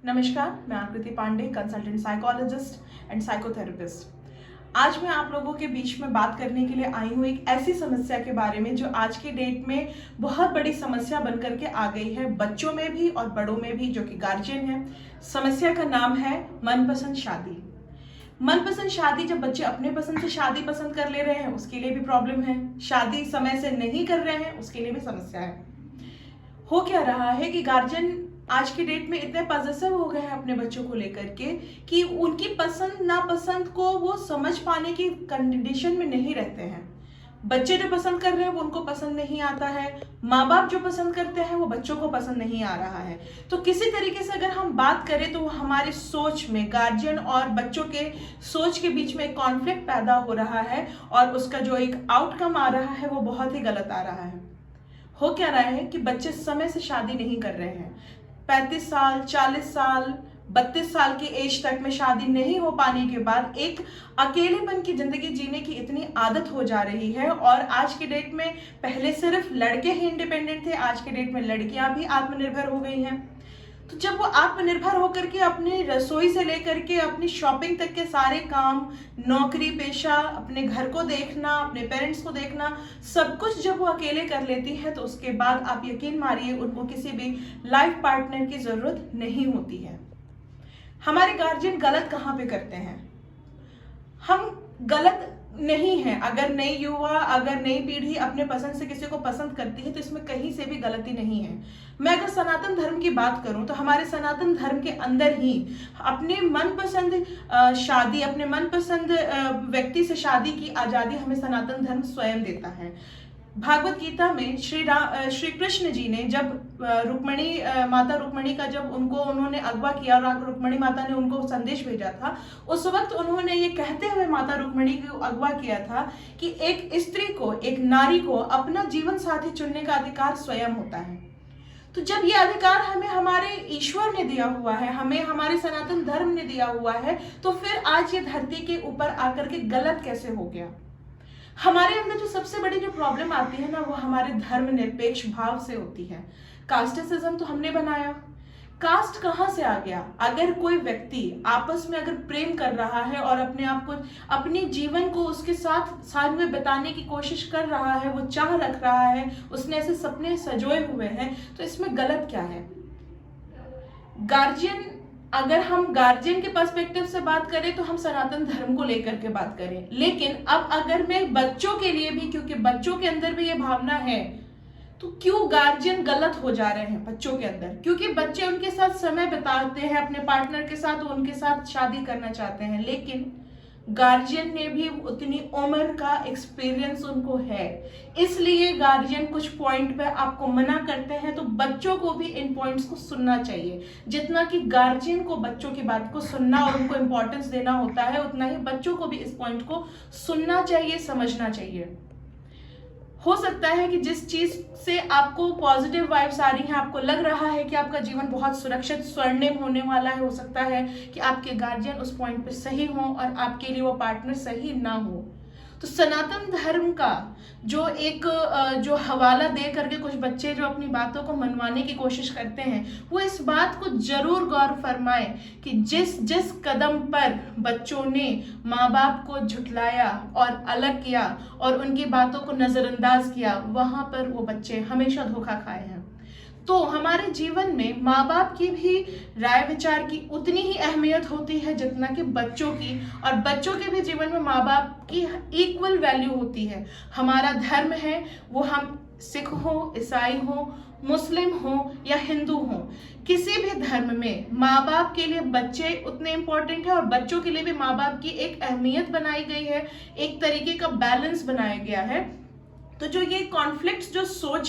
नमस्कार, मैं Aakriti Pandey, consultant psychologist and psychotherapist. आज मैं आप लोगों के बीच में बात करने के लिए आई हूँ एक ऐसी समस्या के बारे में जो आज के डेट में बहुत बड़ी समस्या बन करके आ गई है, बच्चों में भी और बड़ों में भी, जो कि गार्जियन है। समस्या का नाम है मनपसंद शादी। मनपसंद शादी, जब बच्चे अपने पसंद से शादी पसंद कर ले रहे हैं उसके लिए भी प्रॉब्लम है, शादी समय से नहीं कर रहे हैं उसके लिए भी समस्या है। हो क्या रहा है कि गार्जियन आज की डेट में इतने पॉजिटिव हो गए हैं अपने बच्चों को लेकर के कि उनकी पसंद नापसंद को वो समझ पाने की कंडीशन में नहीं रहते हैं। बच्चे जो पसंद कर रहे हैं वो उनको पसंद नहीं आता है, माँ बाप जो पसंद करते हैं वो बच्चों को पसंद नहीं आ रहा है। तो किसी तरीके से अगर हम बात करें तो हमारी सोच में, गार्जियन और बच्चों के सोच के बीच में एक कॉन्फ्लिक्ट पैदा हो रहा है और उसका जो एक आउटकम आ रहा है वो बहुत ही गलत आ रहा है। हो क्या रहा है कि बच्चे समय से शादी नहीं कर रहे हैं। 35 साल, 40 साल, 32 साल की एज तक में शादी नहीं हो पाने के बाद एक अकेलेपन की जिंदगी जीने की इतनी आदत हो जा रही है। और आज के डेट में पहले सिर्फ लड़के ही इंडिपेंडेंट थे, आज के डेट में लड़कियां भी आत्मनिर्भर हो गई हैं। तो जब वो आत्मनिर्भर होकर के अपनी रसोई से लेकर के अपनी शॉपिंग तक के सारे काम, नौकरी पेशा, अपने घर को देखना, अपने पेरेंट्स को देखना, सब कुछ जब वो अकेले कर लेती है तो उसके बाद आप यकीन मानिए उनको किसी भी लाइफ पार्टनर की जरूरत नहीं होती है। हमारे गार्जियन गलत कहाँ पे करते हैं? हम गलत नहीं है। अगर नई युवा, अगर नई पीढ़ी अपने पसंद से किसी को पसंद करती है तो इसमें कहीं से भी गलती नहीं है। मैं अगर सनातन धर्म की बात करूं तो हमारे सनातन धर्म के अंदर ही अपने मनपसंद शादी, अपने मनपसंद व्यक्ति से शादी की आजादी हमें सनातन धर्म स्वयं देता है। भागवत गीता में श्री कृष्ण जी ने जब माता रुक्मणी का जब उन्होंने अगवा किया और रुक्मणी माता ने उनको संदेश भेजा था, उस वक्त उन्होंने ये कहते हुए माता रुक्मणी को अगवा किया था कि एक स्त्री को, एक नारी को अपना जीवन साथी चुनने का अधिकार स्वयं होता है। तो जब ये अधिकार हमें हमारे ईश्वर ने दिया हुआ है, हमें हमारे सनातन धर्म ने दिया हुआ है, तो फिर आज ये धरती के ऊपर आकर के गलत कैसे हो गया? हमारे अंदर जो सबसे बड़ी जो प्रॉब्लम आती है ना, वो हमारे धर्म निरपेक्ष भाव से होती है। कास्टिसिज्म तो हमने बनाया, कास्ट कहाँ से आ गया? अगर कोई व्यक्ति आपस में अगर प्रेम कर रहा है और अपने आप को, अपने जीवन को उसके साथ में बिताने की कोशिश कर रहा है, वो चाह रख रहा है, उसने ऐसे सपने सजोए हुए हैं, तो इसमें गलत क्या है? गार्जियन, अगर हम गार्जियन के पर्सपेक्टिव से बात करें तो हम सनातन धर्म को लेकर के बात करें, लेकिन अब अगर मैं बच्चों के लिए भी, क्योंकि बच्चों के अंदर भी ये भावना है, तो क्यों गार्जियन गलत हो जा रहे हैं बच्चों के अंदर? क्योंकि बच्चे उनके साथ समय बिताते हैं, अपने पार्टनर के साथ, उनके साथ शादी करना चाहते हैं, लेकिन गार्जियन ने भी उतनी उम्र का एक्सपीरियंस उनको है, इसलिए गार्जियन कुछ पॉइंट पे आपको मना करते हैं। तो बच्चों को भी इन पॉइंट्स को सुनना चाहिए। जितना कि गार्जियन को बच्चों की बात को सुनना और उनको इंपॉर्टेंस देना होता है, उतना ही बच्चों को भी इस पॉइंट को सुनना चाहिए, समझना चाहिए। हो सकता है कि जिस चीज से आपको पॉजिटिव वाइब्स आ रही हैं, आपको लग रहा है कि आपका जीवन बहुत सुरक्षित, स्वर्णिम होने वाला है, हो सकता है कि आपके गार्जियन उस पॉइंट पे सही हो और आपके लिए वो पार्टनर सही ना हो। तो सनातन धर्म का जो एक जो हवाला दे करके कुछ बच्चे जो अपनी बातों को मनवाने की कोशिश करते हैं, वो इस बात को जरूर गौर फरमाएं कि जिस जिस कदम पर बच्चों ने माँ बाप को झुठलाया और अलग किया और उनकी बातों को नजरअंदाज किया, वहां पर वो बच्चे हमेशा धोखा खाए हैं। तो हमारे जीवन में माँ बाप की भी राय विचार की उतनी ही अहमियत होती है जितना कि बच्चों की, और बच्चों के भी जीवन में माँ बाप की इक्वल वैल्यू होती है। हमारा धर्म है, वो हम सिख हो, ईसाई हो, मुस्लिम हो या हिंदू हो, किसी भी धर्म में माँ बाप के लिए बच्चे उतने इंपॉर्टेंट है और बच्चों के लिए भी माँ बाप की एक अहमियत बनाई गई है, एक तरीके का बैलेंस बनाया गया है। तो जो ये कॉन्फ्लिक्ट, जो सोच